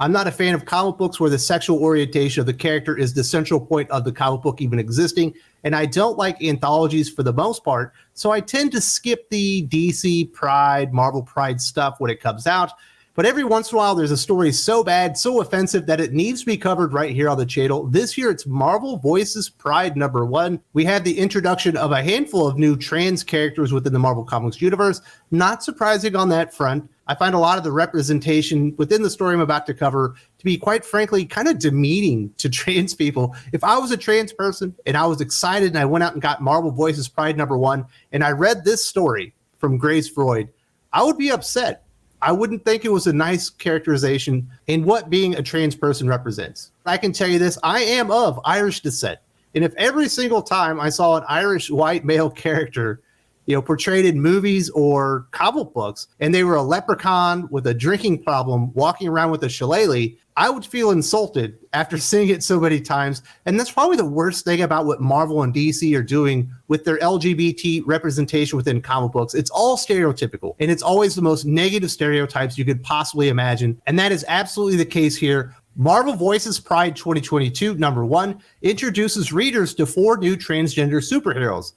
I'm not a fan of comic books where the sexual orientation of the character is the central point of the comic book even existing, and I don't like anthologies for the most part, so I tend to skip the DC Pride, Marvel Pride stuff when it comes out. But every once in a while, there's a story so bad, so offensive that it needs to be covered right here on the channel. This year, it's Marvel Voices Pride #1. We had the introduction of a handful of new trans characters within the Marvel Comics universe. Not surprising on that front. I find a lot of the representation within the story I'm about to cover to be, quite frankly, kind of demeaning to trans people. If I was a trans person and I was excited and I went out and got Marvel Voices Pride #1 and I read this story from Grace Freud, I would be upset. I wouldn't think it was a nice characterization in what being a trans person represents. I can tell you this, I am of Irish descent. And if every single time I saw an Irish white male character, portrayed in movies or comic books, and they were a leprechaun with a drinking problem walking around with a shillelagh, I would feel insulted after seeing it so many times. And that's probably the worst thing about what Marvel and DC are doing with their LGBT representation within comic books. It's all stereotypical, and it's always the most negative stereotypes you could possibly imagine. And that is absolutely the case here. Marvel Voices Pride 2022 #1 introduces readers to 4 new transgender superheroes.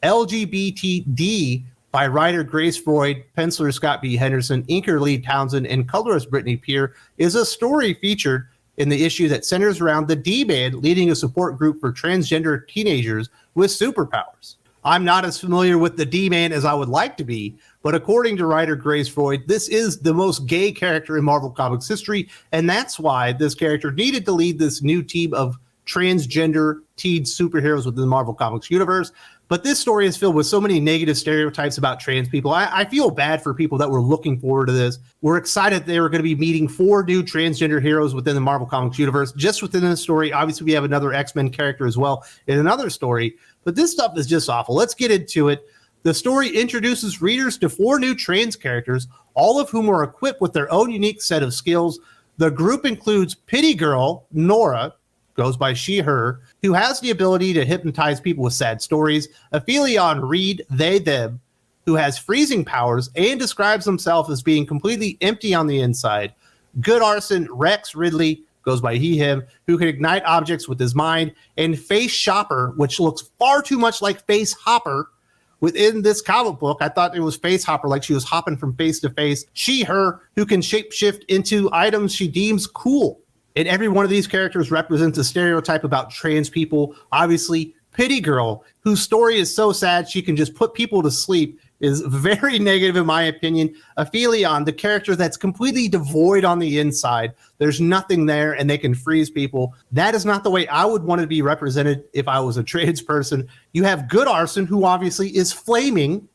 LGBTD by writer Grace Freud, penciler Scott B. Henderson, inker Lee Townsend, and colorist Brittany Peer is a story featured in the issue that centers around the D-Man leading a support group for transgender teenagers with superpowers. I'm not as familiar with the D-Man as I would like to be, but according to writer Grace Freud, this is the most gay character in Marvel Comics history, and that's why this character needed to lead this new team of transgender teen superheroes within the Marvel Comics universe. But this story is filled with so many negative stereotypes about trans people. I feel bad for people that were looking forward to this. We're excited they were going to be meeting 4 new transgender heroes within the Marvel Comics universe. Just within this story, obviously, we have another X-Men character as well in another story. But this stuff is just awful. Let's get into it. The story introduces readers to 4 new trans characters, all of whom are equipped with their own unique set of skills. The group includes Pity Girl, Nora, goes by she, her, who has the ability to hypnotize people with sad stories. Aphelion Reed, they, them, who has freezing powers and describes himself as being completely empty on the inside. Good Arson Rex Ridley, goes by he, him, who can ignite objects with his mind. And Face Shopper, which looks far too much like Face Hopper within this comic book. I thought it was Face Hopper, like she was hopping from face to face. She, her, who can shapeshift into items she deems cool. And every one of these characters represents a stereotype about trans people. Obviously, Pity Girl, whose story is so sad she can just put people to sleep, is very negative in my opinion. Aphelion, the character that's completely devoid on the inside. There's nothing there and they can freeze people. That is not the way I would want to be represented if I was a trans person. You have Good Arson, who obviously is flaming,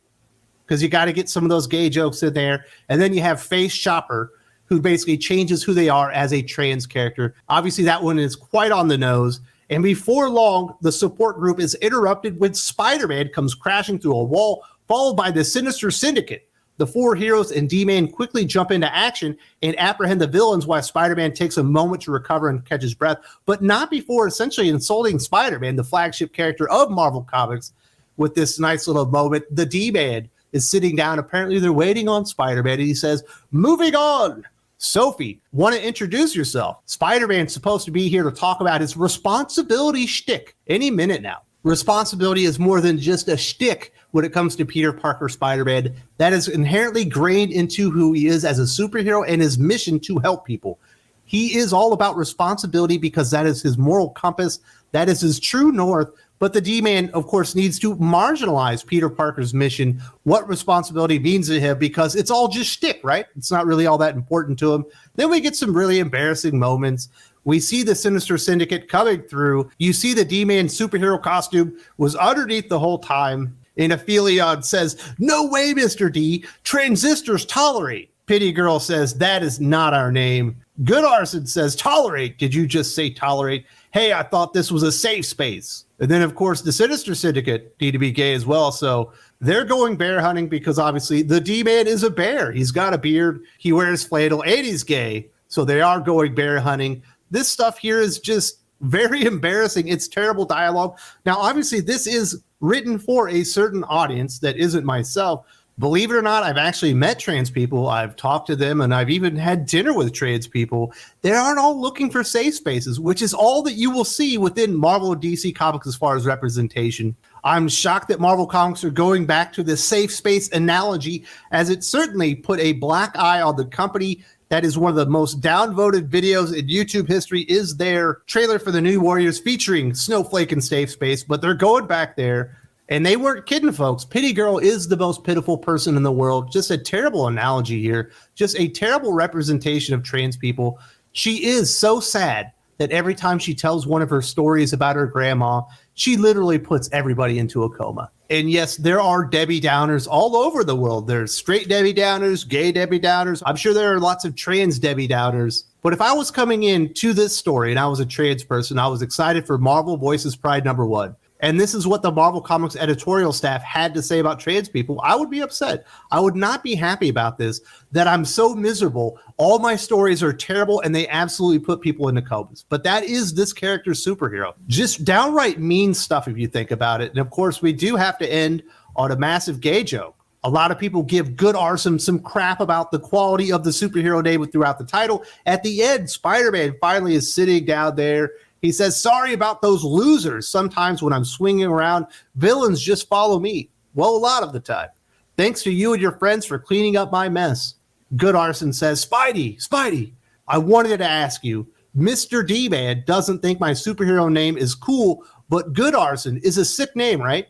because you got to get some of those gay jokes in there. And then you have Face Shopper, who basically changes who they are as a trans character. Obviously, that one is quite on the nose. And before long, the support group is interrupted when Spider-Man comes crashing through a wall, followed by the Sinister Syndicate. The 4 heroes and D-Man quickly jump into action and apprehend the villains while Spider-Man takes a moment to recover and catch his breath, but not before essentially insulting Spider-Man, the flagship character of Marvel Comics, with this nice little moment. The D-Man is sitting down. Apparently, they're waiting on Spider-Man, and he says, "Moving on. Sophie, want to introduce yourself?" Spider-Man's supposed to be here to talk about his responsibility shtick any minute now. Responsibility is more than just a shtick when it comes to Peter Parker Spider-Man. That is inherently grained into who he is as a superhero and his mission to help people. He is all about responsibility because that is his moral compass. That is his true north. But the D-Man, of course, needs to marginalize Peter Parker's mission, what responsibility means to him, because it's all just shtick, right? It's not really all that important to him. Then we get some really embarrassing moments. We see the Sinister Syndicate coming through. You see the D-Man superhero costume was underneath the whole time. And Aphelion says, "No way, Mr. D. Transistors tolerate." Pity Girl says, "That is not our name." Good Arson says, "Tolerate? Did you just say tolerate? Hey, I thought this was a safe space." And then, of course, the Sinister Syndicate need to be gay as well. So they're going bear hunting because obviously the D-Man is a bear. He's got a beard, he wears flannel, and he's gay. So they are going bear hunting. This stuff here is just very embarrassing. It's terrible dialogue. Now, obviously, this is written for a certain audience that isn't myself. Believe it or not, I've actually met trans people. I've talked to them, and I've even had dinner with trans people. They aren't all looking for safe spaces, which is all that you will see within Marvel and DC Comics as far as representation. I'm shocked that Marvel Comics are going back to the safe space analogy, as it certainly put a black eye on the company that is one of the most downvoted videos in YouTube history. Is their trailer for the New Warriors featuring Snowflake and Safe Space, but they're going back there. And they weren't kidding, folks. Pity Girl is the most pitiful person in the world. Just a terrible analogy here. Just a terrible representation of trans people. She is so sad that every time she tells one of her stories about her grandma, she literally puts everybody into a coma. And yes, there are Debbie Downers all over the world. There's straight Debbie Downers, gay Debbie Downers. I'm sure there are lots of trans Debbie Downers. But if I was coming in to this story and I was a trans person, I was excited for Marvel Voices Pride #1. And this is what the Marvel Comics editorial staff had to say about trans people, I would be upset. I would not be happy about this, that I'm so miserable. All my stories are terrible and they absolutely put people into comas. But that is this character's superhero. Just downright mean stuff if you think about it. And of course, we do have to end on a massive gay joke. A lot of people give Good Arson some crap about the quality of the superhero name throughout the title. At the end, Spider-Man finally is sitting down there. He says, sorry about those losers. Sometimes when I'm swinging around, villains just follow me. Well, a lot of the time. Thanks to you and your friends for cleaning up my mess. Good Arson says, Spidey, I wanted to ask you, Mr. D-Man doesn't think my superhero name is cool, but Good Arson is a sick name, right?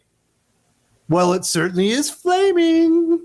Well, it certainly is flaming.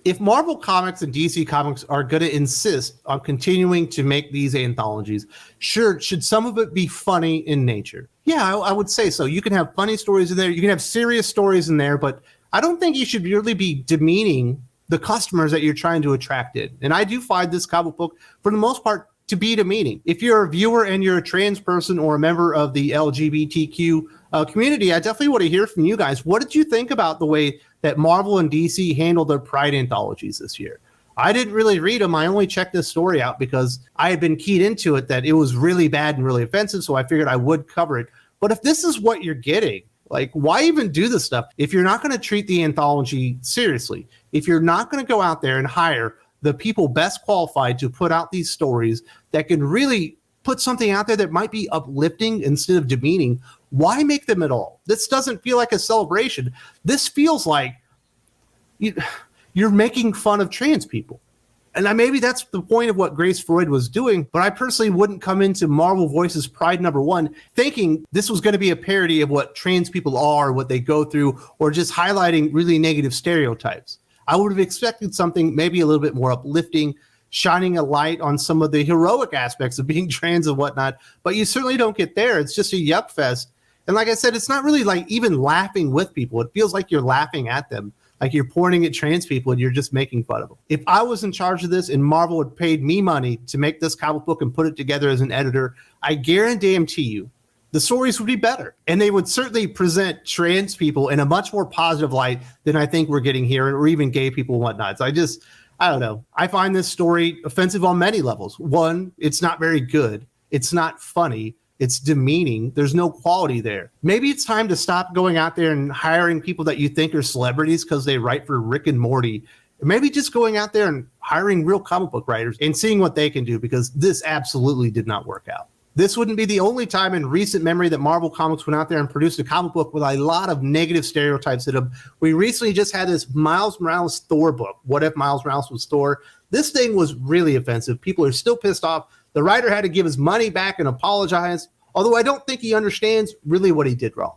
If Marvel Comics and DC Comics are going to insist on continuing to make these anthologies, sure, should some of it be funny in nature? Yeah, I would say so. You can have funny stories in there. You can have serious stories in there, but I don't think you should really be demeaning the customers that you're trying to attract in. And I do find this comic book, for the most part, to be demeaning. If you're a viewer and you're a trans person or a member of the LGBTQ community, I definitely want to hear from you guys. What did you think about the way that Marvel and DC handled their Pride anthologies this year? I didn't really read them. I only checked this story out because I had been keyed into it that it was really bad and really offensive, so I figured I would cover it. But if this is what you're getting, like, why even do this stuff? If you're not going to treat the anthology seriously, if you're not going to go out there and hire the people best qualified to put out these stories that can really put something out there that might be uplifting instead of demeaning, why make them at all? This doesn't feel like a celebration. This feels like you're making fun of trans people. And maybe that's the point of what Grace Freud was doing, but I personally wouldn't come into Marvel Voices Pride #1 thinking this was going to be a parody of what trans people are, what they go through, or just highlighting really negative stereotypes. I would have expected something maybe a little bit more uplifting, shining a light on some of the heroic aspects of being trans and whatnot, but you certainly don't get there. It's just a yuck fest. And like I said, it's not really like even laughing with people. It feels like you're laughing at them, like you're pointing at trans people and you're just making fun of them. If I was in charge of this and Marvel had paid me money to make this comic book and put it together as an editor, I guarantee you the stories would be better. And they would certainly present trans people in a much more positive light than I think we're getting here, or even gay people and whatnot. So I don't know. I find this story offensive on many levels. One, it's not very good. It's not funny. It's demeaning. There's no quality there. Maybe it's time to stop going out there and hiring people that you think are celebrities because they write for Rick and Morty. Maybe just going out there and hiring real comic book writers and seeing what they can do, because this absolutely did not work out. This wouldn't be the only time in recent memory that Marvel Comics went out there and produced a comic book with a lot of negative stereotypes in them. We recently just had this Miles Morales Thor book. What if Miles Morales was Thor? This thing was really offensive. People are still pissed off. The writer had to give his money back and apologize, although I don't think he understands really what he did wrong.